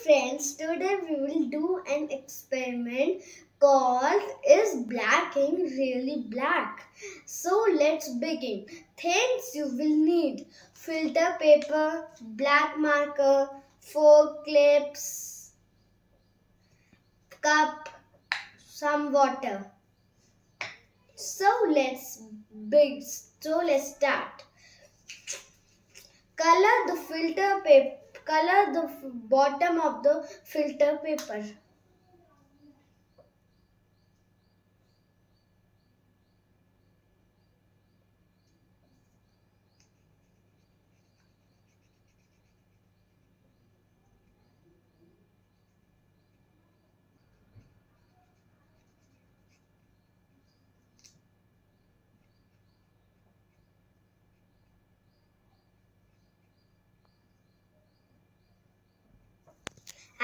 friends, today we will do an experiment called Is Black Ink Really Black? So let's begin. Things you will need: filter paper, black marker, 4 clips, cup, some water. So let's start. Color the bottom of the filter paper.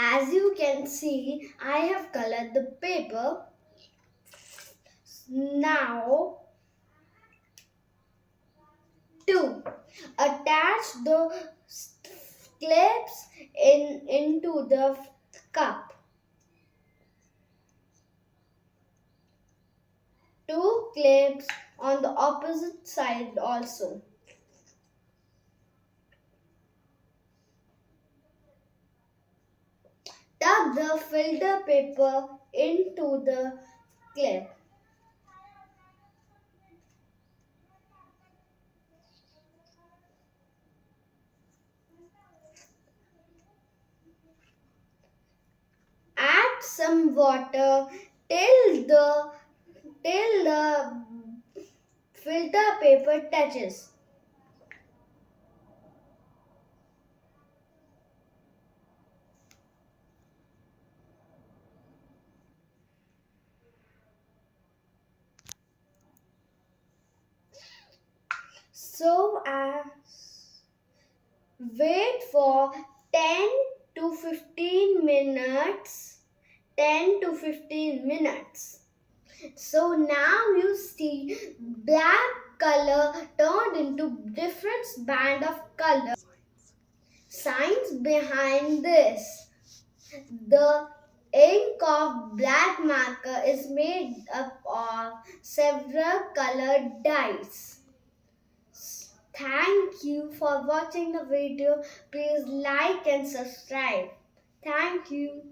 As you can see, I have colored the paper. Now, to attach the clips into the cup. 2 clips on the opposite side also. Tuck the filter paper into the clip. Add some water till the filter paper touches. So wait for 10 to 15 minutes. 10 to 15 minutes. So now you see black color turned into different band of color. Science behind this: the ink of black marker is made up of several colored dyes. Thank you for watching the video. Please like and subscribe. Thank you.